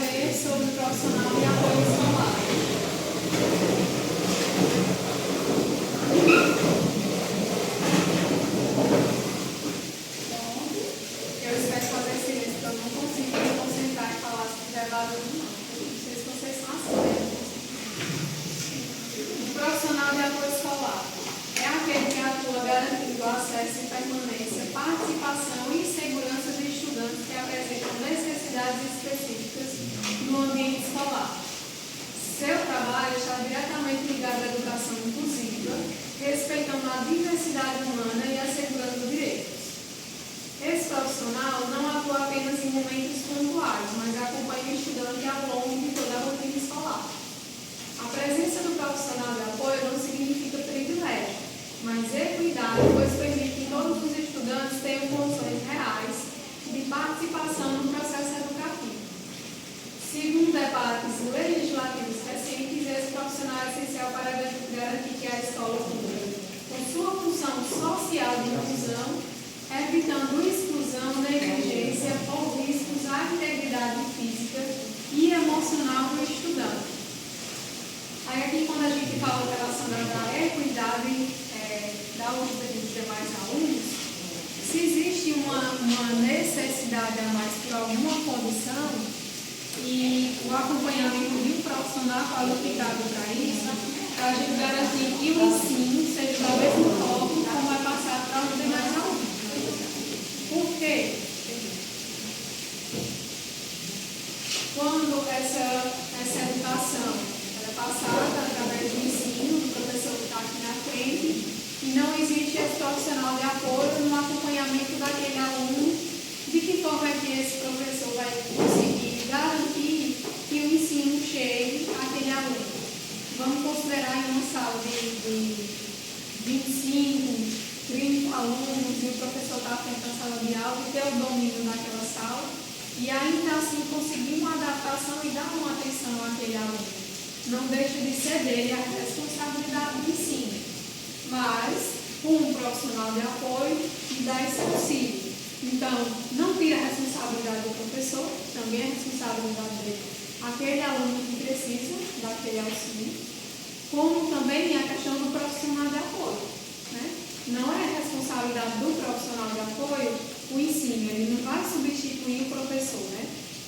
ver sobre o profissional de apoio escolar. Eu espero fazer silêncio, porque eu não consigo me concentrar e falar se tiver barulho, não. Não sei se vocês são assim, né? O profissional de apoio escolar é aquele que atua garantindo o acesso e permanência, participação e segurança de estudantes que apresentam necessidades específicas no ambiente escolar. Seu trabalho está diretamente ligado à educação inclusiva, respeitando a diversidade humana e assegurando direitos. Esse profissional não atua apenas em momentos pontuais, mas acompanha o estudante ao longo de toda a rotina escolar. A presença do profissional de apoio não significa privilégio, mas equidade, pois permite que todos os estudantes tenham condições reais de participação no processo educativo. Segundo debates legislativos recentes, esse profissional é essencial para garantir que a escola cumpra com sua função social de inclusão, evitando exclusão, negligência ou riscos à integridade física e emocional do estudante. Aí aqui, quando a gente fala relacionada à equidade da ajuda dos demais alunos, se existe uma necessidade a mais por alguma condição e o acompanhamento de um profissional qualificado para isso, para a gente garantir que o ensino seja da mesma forma como é passado para os demais alunos. Por quê? Quando essa educação é passada através do ensino, do professor que está aqui na frente, e não existe esse profissional de apoio no acompanhamento daquele aluno, de que forma é que esse professor vai conseguir garantir que o ensino chegue àquele aluno? Vamos considerar em uma sala de 25, 30 alunos e o professor está à frente da sala de aula e ter o domínio daquela sala e ainda assim conseguir uma adaptação e dar uma atenção àquele aluno. Não deixa de ser dele a responsabilidade do ensino, mas com um profissional de apoio e dá esse auxílio. Então, não tira a responsabilidade do professor, também é responsabilidade dele, aquele aluno que precisa daquele auxílio, como também a questão do profissional de apoio, né? Não é responsabilidade do profissional de apoio o ensino, ele não vai substituir o professor, né?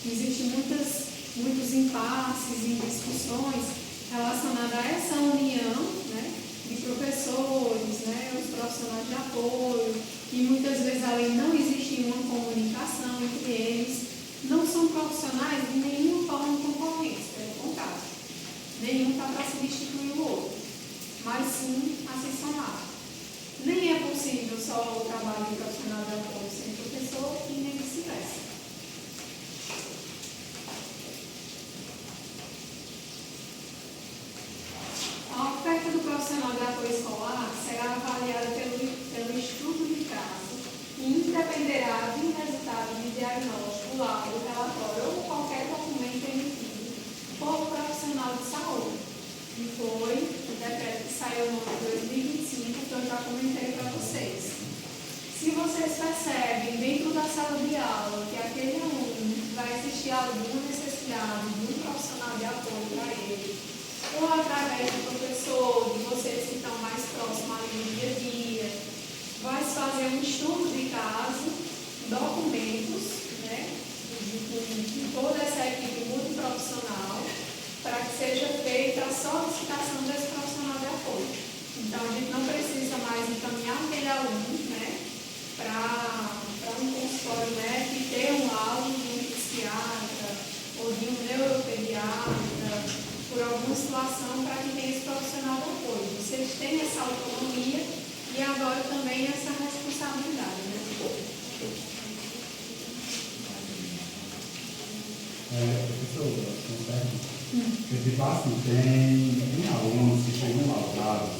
Existem muitos impasses e discussões relacionadas a essa união, né, de professores, né, os profissionais de apoio, e muitas vezes ali não existe uma comunicação entre eles, não são profissionais de nenhuma forma concorrentes, pelo contrário. Nenhum está para substituir o outro, mas sim a se somar. Nem é possível só o trabalho de profissional de apoio sem professor e nem vice-versa. A oferta do profissional de apoio escolar será avaliada pelo estudo de caso e independerá de um resultado de diagnóstico, laudo, relatório ou qualquer documento emitido por profissional de saúde. E foi o decreto que saiu no ano de 2025, que eu já comentei para vocês. Se vocês percebem dentro da sala de aula que aquele aluno vai existir alguma necessidade de um profissional de apoio para ele, ou através do professor, de vocês que estão mais próximos ali no dia a dia, vai fazer um estudo de caso, documentos, né, de toda essa equipe multiprofissional, para que seja feita a solicitação desse profissional de apoio. Então, a gente não precisa mais encaminhar aquele aluno, né, para um consultório médico e ter um laudo de um psiquiatra ou de um neuropediatra, por alguma situação, para que tenha esse profissional de apoio. Vocês têm essa autonomia e agora também essa responsabilidade, né? Professor, porque tipo assim, tem alunos que chegam laudados,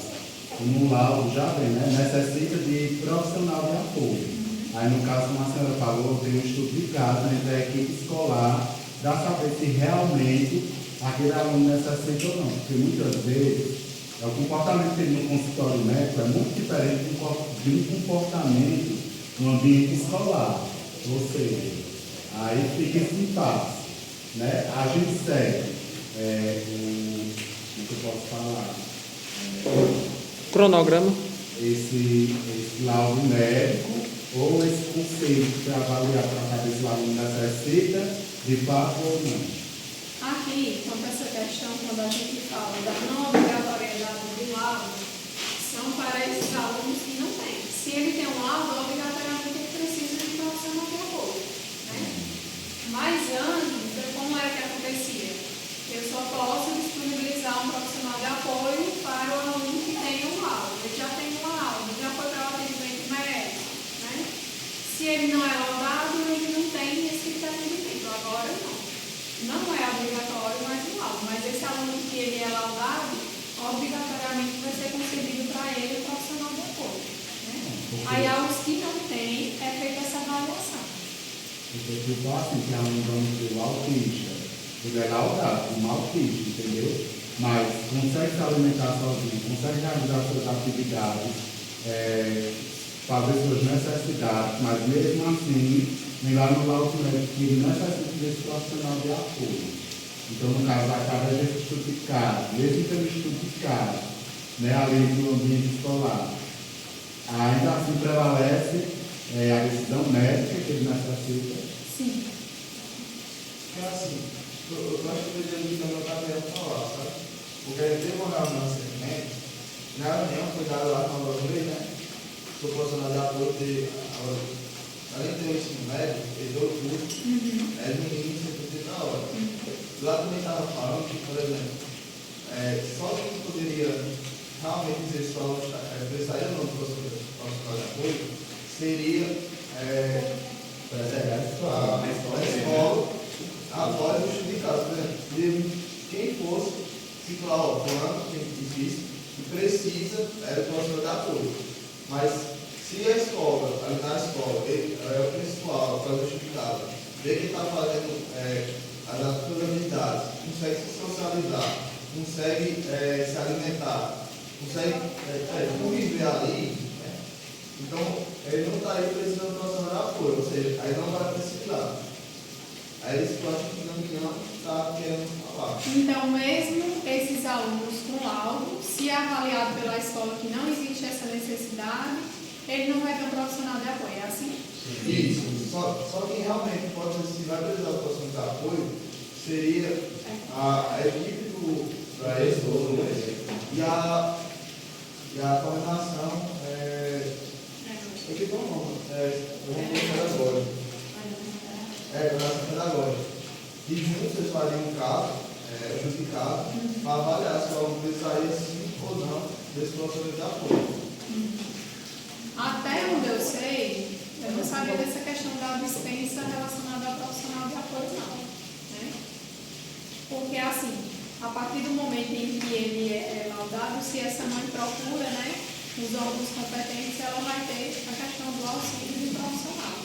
e no laudo já vem, né? Necessita de profissional de apoio. Aí no caso, como a senhora falou, tem um estudo de caso entre a equipe escolar para saber se realmente aquele aluno necessita ou não, porque muitas vezes o comportamento dele no consultório médico é muito diferente de um comportamento no ambiente escolar, ou seja, aí fica esse impasse. né? A gente segue como que eu posso falar? Cronograma. Esse laudo médico ou esse conselho para avaliar para saber se o aluno necessita de fato ou não. Aqui, quanto a essa questão, quando a gente fala da não obrigatoriedade do laudo, são para esses alunos que não têm. Se ele tem um laudo, obrigatoriamente ele precisa de profissional de apoio, né? Mas antes, como era que acontecia? Eu só posso disponibilizar um profissional de apoio para o aluno que tem um laudo. Ele já tem um laudo, já foi para o atendimento médico, né? Se ele não é laudado, ele não tem esse tipo de atendimento. Agora não. Não é obrigatório mais um laudo, mas esse aluno que ele é laudado, obrigatoriamente vai ser concedido para ele o profissional de apoio, né? Aí aos que não tem, é feita essa avaliação. Porque tipo assim, que é um vamos dizer, o autista, ele é laudado como autista, entendeu? Mas consegue se alimentar sozinho, consegue realizar suas atividades, fazer suas necessidades, mas mesmo assim, vem lá no laudo médico que ele necessita desse profissional de apoio. Então, no caso, acaba de estudiar, mesmo que ele estudiar, né, ali no ambiente escolar, ainda assim prevalece a decisão médica que ele necessita. Sim. É assim, eu acho que eu deveria me dar meu falar, sabe? Porque ele teve uma reunião recentemente, na reunião foi dado lá com a Lei, né? Proporcional de apoio de, além de ter o ensino médio, ele deu o curso, é no mínimo 100% na hora. Lá também estava falando que, por exemplo, só quem poderia realmente dizer se o aluno precisaria ou não do profissional de apoio seria a escola, a voz do estudo de casa, por exemplo. Quem fosse, se falar, ó, fulano, quem existe, que precisa do profissional de apoio. Mas se a escola, ali na escola, o principal, a voz do estudo de casa, vê que está fazendo as atividades, consegue se socializar, consegue se alimentar, consegue conviver ali, né? Então ele não está aí precisando do profissional de apoio, ou seja, aí não vai precisar. Aí eles acham que não está querendo falar. Então, mesmo esses alunos com laudo, se avaliado pela escola que não existe essa necessidade, ele não vai ter um profissional de apoio, é assim? Isso. Só quem realmente pode ser, se vai precisar do profissional de apoio, seria a equipe da ESO, e a coordenação, equipe não, coordenação pedagógica. E juntos eles fariam um caso, estudo de caso, para avaliar se o aluno precisaria sim ou não desse profissional de apoio. Até onde eu sei, eu não sabia dessa questão da dispensa relacionada ao profissional de apoio, não. Né? Porque, assim, a partir do momento em que ele é laudado, se essa mãe procura, né, os órgãos competentes, ela vai ter a questão do auxílio do profissional.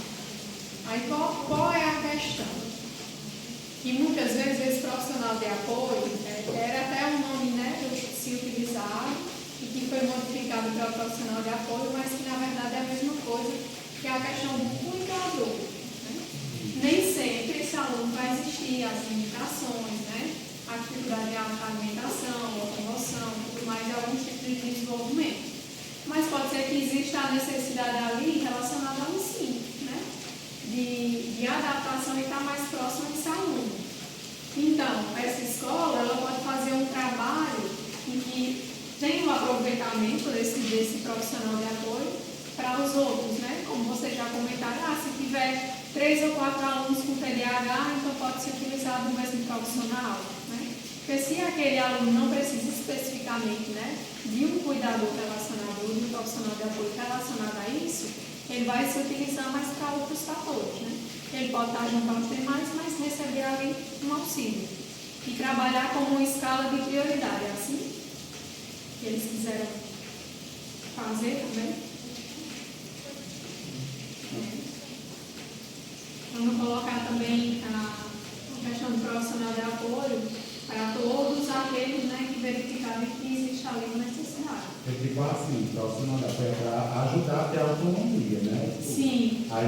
Aí, qual é a questão? Que muitas vezes esse profissional de apoio, era até um nome, né, que se utilizava, e que foi modificado para o profissional de apoio, mas que na verdade é a mesma coisa que a questão do cuidador. Né? Nem sempre esse aluno vai existir as limitações, né? A dificuldade de alimentação, locomoção, tudo mais, de alguns tipos de desenvolvimento. Mas pode ser que exista a necessidade ali relacionada ao ensino, né? De adaptação e estar mais próximo desse aluno. Então, essa escola ela pode fazer um trabalho em que tem o aproveitamento desse profissional de apoio para os outros, né? Como vocês já comentaram, se tiver 3 ou 4 alunos com TDAH, então pode ser utilizado o mesmo profissional, né? Porque se aquele aluno não precisa especificamente, né, de um cuidador relacionado ou de um profissional de apoio relacionado a isso, ele vai se utilizar mais para outros fatores, né? Ele pode estar junto aos demais, mas receber ali um auxílio. E trabalhar como uma escala de prioridade, é assim? Que eles quiseram fazer também. Vamos colocar também a questão do profissional de apoio para todos aqueles, né, que verificarem que existe ali uma necessidade. É tipo assim, o profissional de apoio é para ajudar a ter autonomia, né? Sim. Aí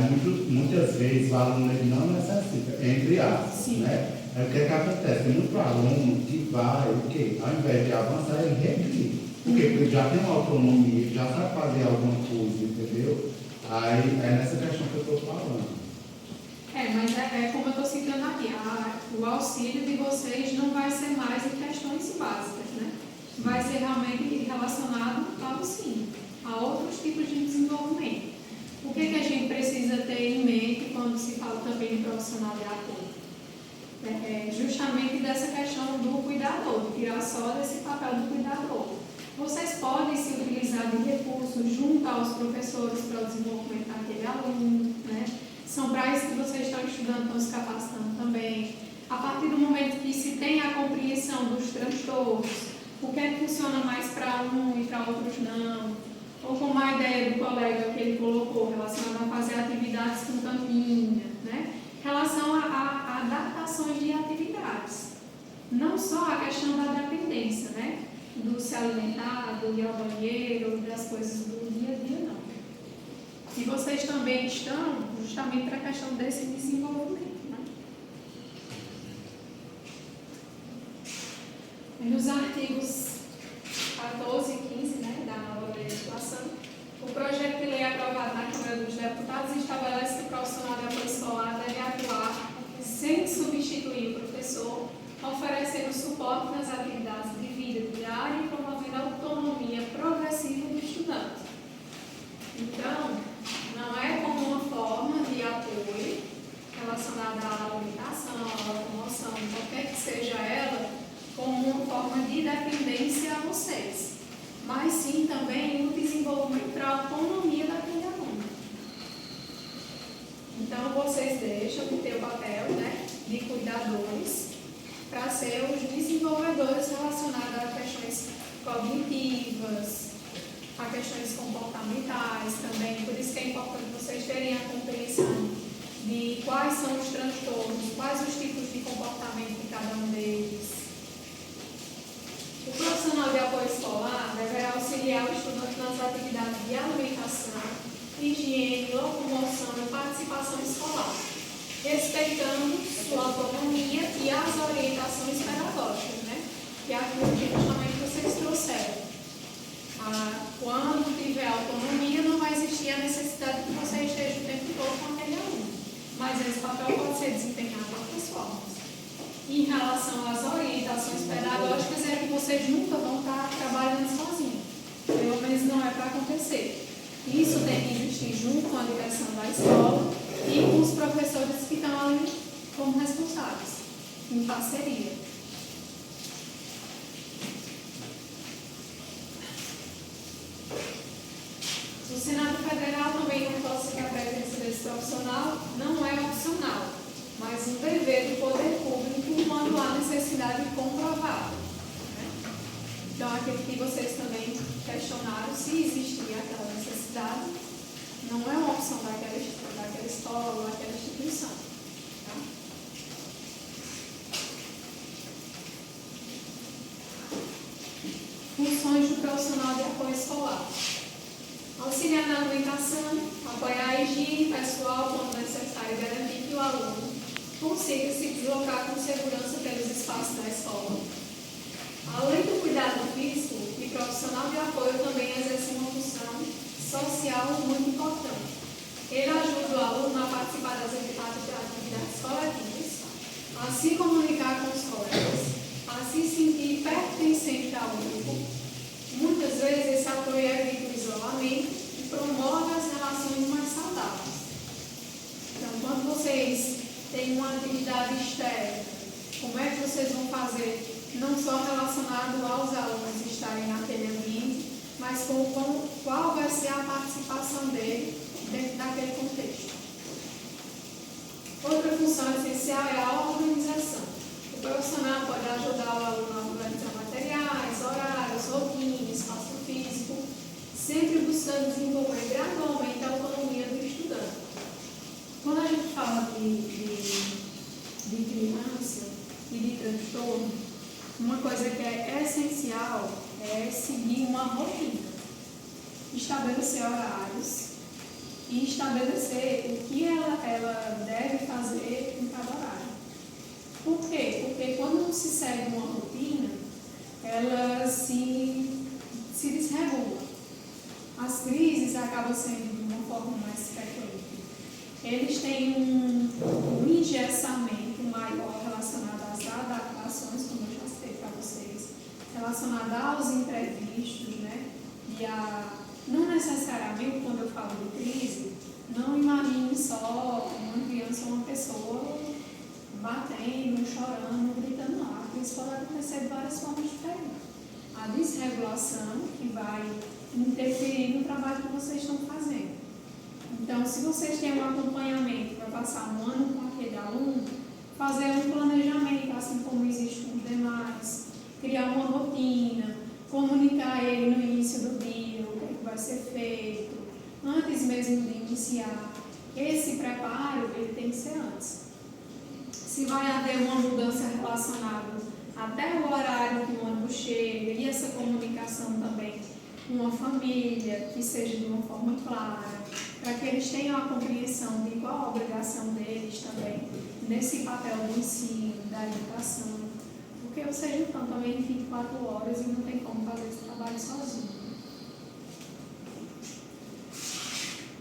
muitas vezes o aluno ele não necessita, entre aspas, Sim. né? Aí o que é que acontece? Tem muito aluno que vai, o quê? Ao invés de avançar, ele regride. Por quê? Porque ele já tem uma autonomia, ele já sabe fazer alguma coisa, entendeu? Aí é nessa questão que eu estou falando. Mas é como eu estou citando aqui, o auxílio de vocês não vai ser mais em questões básicas, né? Vai ser realmente relacionado ao ensino, a outros tipos de desenvolvimento. O que a gente precisa ter em mente quando se fala também de profissional de apoio? Justamente dessa questão do cuidador, de tirar só desse papel do cuidador. Vocês podem se utilizar de recursos junto aos professores para o desenvolvimento daquele aluno, né? São para isso que vocês estão estudando, estão se capacitando também. A partir do momento que se tem a compreensão dos transtornos, o que é que funciona mais para um e para outros não, ou como a ideia do colega que ele colocou, relacionada a fazer atividades com tampinha, né? Em relação a adaptações de atividades. Não só a questão da dependência, né? Do se alimentar, do ir ao banheiro, das coisas do dia a dia, não. E vocês também estão justamente para a questão desse desenvolvimento, né? Nos artigos 14 e 15, né, da nova legislação, o projeto de lei aprovado na Câmara dos Deputados estabelece que o profissional de apoio escolar deve atuar sem substituir o professor, oferecendo suporte nas atividades de vida diária e promovendo a autonomia progressiva do estudante. Então, não é como uma forma de apoio relacionada à alimentação, à locomoção, qualquer que seja ela, como uma forma de dependência a vocês, mas sim também no desenvolvimento para a autonomia daquele aluno. Então, vocês deixam de ter o papel, né, de cuidadores para ser os desenvolvedores relacionados a questões cognitivas, a questões comportamentais também. Por isso que é importante vocês terem a compreensão de quais são os transtornos, quais os tipos de comportamento de cada um deles. O profissional de apoio escolar deverá auxiliar o estudante nas atividades de alimentação, higiene, locomoção e participação escolar, respeitando sua autonomia e as orientações pedagógicas, né? Que é aquilo que justamente vocês trouxeram. Quando tiver autonomia, não vai existir a necessidade que você esteja o tempo todo com aquele aluno. Mas esse papel pode ser desempenhado de outras formas. Em relação às orientações pedagógicas, é que vocês nunca vão estar trabalhando sozinhos. Pelo menos não é para acontecer. Isso tem que existir junto com a direção da escola e com os professores que estão ali como responsáveis, em parceria. O Senado Federal também não possa que a presença desse profissional não é opcional, mas um dever do poder público quando há necessidade comprovada. Né? Então, aquilo que vocês também questionaram, se existia aquela necessidade, não é uma opção daquela escola, daquela instituição. Tá? Funções do profissional de apoio escolar. Auxiliar na alimentação, apoiar a higiene pessoal quando necessário e garantir que o aluno consiga se deslocar com segurança pelos espaços da escola. Além do cuidado físico, o profissional de apoio também exerce uma função social muito importante. Ele ajuda o aluno a participar das atividades coletivas, a se comunicar com os colegas, a se sentir pertencente ao grupo. Muitas vezes esse apoio evita o isolamento e promove as relações mais saudáveis. Então, quando vocês têm uma atividade externa, como é que vocês vão fazer, não só relacionado aos alunos estarem naquele ambiente, mas com qual vai ser a participação dele dentro daquele contexto. Outra função essencial é a organização. O profissional pode ajudar o aluno a organizar materiais, horários, rotina, espaço físico, sempre buscando desenvolver gradualmente a autonomia do estudante. Quando a gente fala de criança e de transtorno, uma coisa que é essencial é seguir uma rotina, estabelecer horários e estabelecer o que ela deve fazer em cada horário. Por quê? Porque quando não se segue uma rotina, ela se desregula. As crises acabam sendo de uma forma mais frequente. Eles têm um engessamento maior relacionado às adaptações, como eu já citei para vocês, relacionado aos imprevistos, né? Não necessariamente, quando eu falo de crise, não imagine só uma criança ou uma pessoa batendo, chorando, gritando. Não, a crise pode acontecer de várias formas diferentes. A desregulação que vai interferir no trabalho que vocês estão fazendo. Então, se vocês têm um acompanhamento para passar um ano com aquele aluno, fazer um planejamento, assim como existe com os demais, criar uma rotina, comunicar a ele no início do dia o que vai ser feito, antes mesmo de iniciar. Esse preparo, ele tem que ser antes. Se vai haver uma mudança relacionada até o horário que o ônibus chega e essa comunicação também com uma família, que seja de uma forma clara, para que eles tenham a compreensão de qual a obrigação deles também nesse papel do ensino, da educação, porque vocês não estão também 24 horas e não tem como fazer esse trabalho sozinho.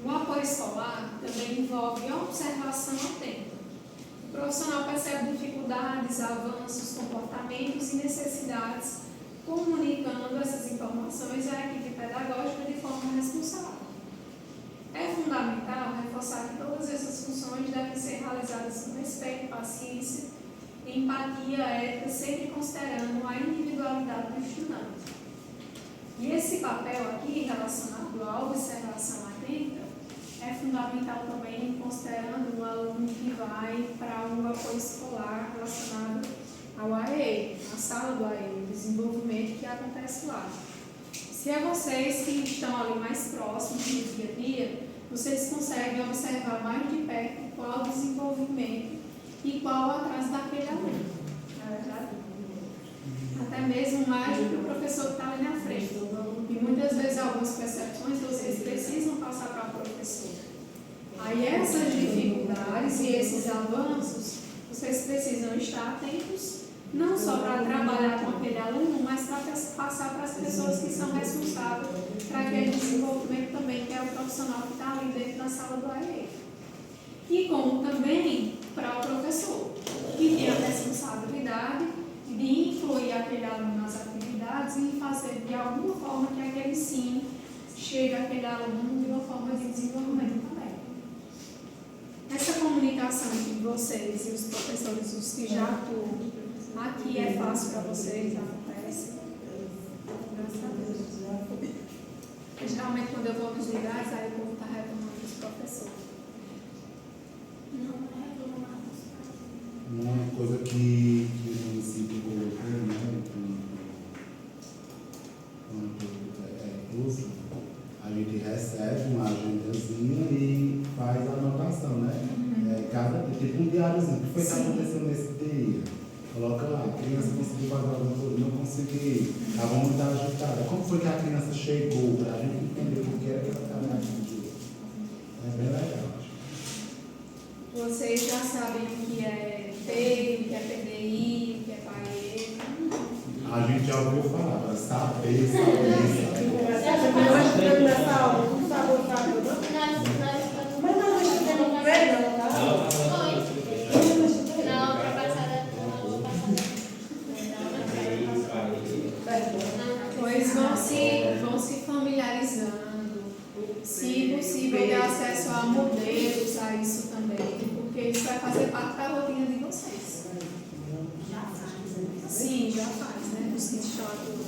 O apoio escolar também envolve observação atenta. O profissional percebe dificuldades, avanços, comportamentos e necessidades, comunicando essas informações à equipe pedagógica de forma responsável. É fundamental reforçar que todas essas funções devem ser realizadas com respeito, paciência, empatia, ética, sempre considerando a individualidade do estudante. E esse papel aqui, relacionado à observação atenta, é fundamental também considerando um aluno que vai para um apoio escolar relacionado ao AE, a sala do AE, o desenvolvimento que acontece lá. Se é vocês que estão ali mais próximos no dia a dia, vocês conseguem observar mais de perto qual o desenvolvimento e qual o atraso daquele aluno. Na verdade, até mesmo mais do que o professor que está ali na frente. E muitas vezes algumas percepções vocês precisam passar para o professor. Aí essas dificuldades e esses avanços, vocês precisam estar atentos, não só para trabalhar com aquele aluno, mas para passar para as pessoas que são responsáveis para aquele desenvolvimento também, que é o profissional que está ali dentro da sala do AE. E como também para o professor, que tem a responsabilidade de incluir aquele aluno nas atividades e fazer de alguma forma que aquele ensino chegue àquele aluno de uma forma de desenvolvimento também. Essa comunicação entre vocês e os professores, os que já atuam, aqui é fácil para vocês, acontece. Graças a Deus. Geralmente quando eu vou nos lugares, aí o povo está reclamando dos professores. Uma coisa que o município colocou, né, quando usa, a gente recebe uma agendazinha e faz a anotação, né? Tipo um diáriozinho, o que foi que aconteceu nesse dia? Coloca lá, a criança conseguiu fazer alguma coisa, não consegui, estava muito agitada. Como foi que a criança chegou? Para a gente entender o que era que ela estava agindo. É bem legal. Vocês já sabem o que é TEI, o que é PDI, o que é PAE? A gente já ouviu falar, para saber. Nós estamos nessa aula, por favor, Fábio. Mas nós não estamos vendo, tá? Não, para passada. Pois vão se familiarizando, se possível, ter acesso a modelos, a isso também, porque isso vai fazer parte da rotina de vocês. Sim, já faz, né? Os que estão atuando.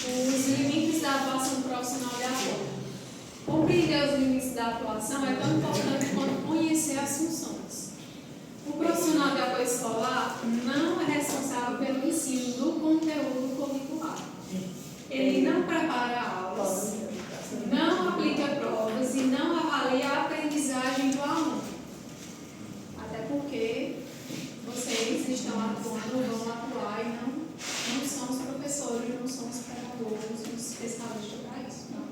Os limites da atuação profissional de apoio. Compreender os limites da atuação é tão importante quanto conhecer as funções. O profissional de apoio escolar não é responsável pelo ensino do conteúdo curricular. Ele não prepara aulas, não aplica provas e não avalia a aprendizagem do aluno. Até porque vocês estão atuando, vão atuar e não são os professores, não são os pedagogos, os especialistas para isso. Não.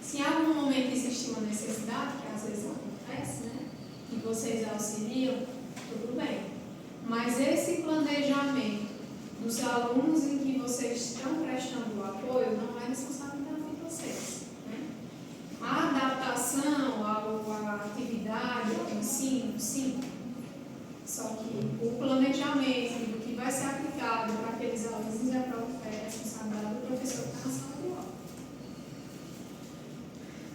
Se Se em algum momento existe uma necessidade, que às vezes acontece, né? Que vocês auxiliam, tudo bem. Mas esse planejamento dos alunos em que vocês estão prestando apoio não é responsabilidade de vocês. Né? A adaptação à atividade, ao ensino, sim. Só que o planejamento do que vai ser aplicado para aqueles alunos é responsabilidade do professor que está na sala de aula.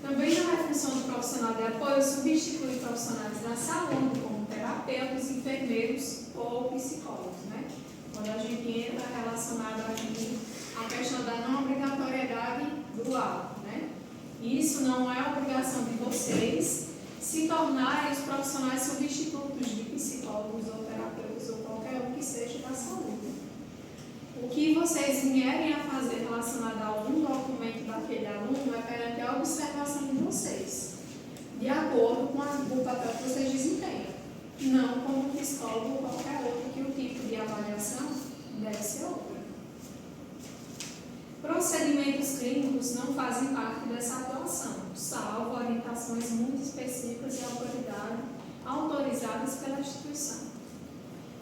Também não é função do profissional de apoio substituir profissionais da saúde, como terapeutas, enfermeiros ou psicólogos. Né? Quando a gente entra relacionado à questão da não obrigatoriedade do aula. Né? Isso não é obrigação de vocês se tornarem os profissionais substitutos de psicólogos ou terapeutas ou qualquer um que seja da saúde. O que vocês vierem a fazer relacionado a algum documento daquele aluno é perante a observação de vocês, de acordo com o papel que vocês desempenham, não como psicólogo ou qualquer outro, que o tipo de avaliação deve ser outra. Procedimentos clínicos não fazem parte dessa atuação, salvo orientações muito específicas e autorizadas pela instituição.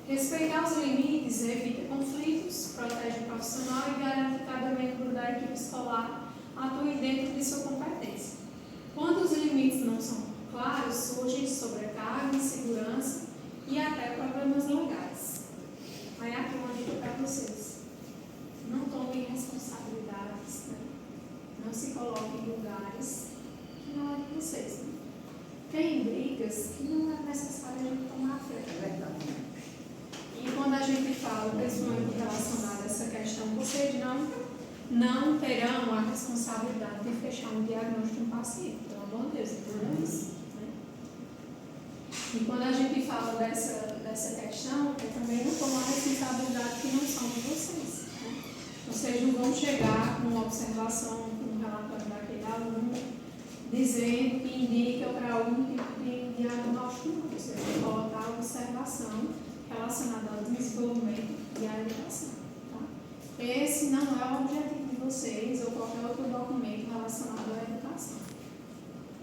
Respeitar os limites evita conflitos, protege o profissional e garante que cada membro da equipe escolar atue dentro de sua competência. Quando os limites não são claros, surgem sobrecarga, insegurança e até problemas legais. Aí aqui uma dica para vocês. Não tomem responsabilidades, né? Não se coloquem em lugares que não é de vocês. Né? Tem brigas que não é necessário a gente tomar a frente. É verdade. E quando a gente fala, principalmente relacionado a essa questão, vocês não terão a responsabilidade de fechar um diagnóstico de um paciente. Pelo amor de Deus, entendeu isso? Né? E quando a gente fala dessa questão, é também não tomar a responsabilidade que não são de vocês. Né? Vocês não vão chegar com uma observação, com um relatório daquele aluno, dizendo que indica para algum tipo de diagnóstico. Vocês vão colocar a observação relacionada ao desenvolvimento e à educação. Tá? Esse não é o objetivo de vocês ou qualquer outro documento relacionado à educação.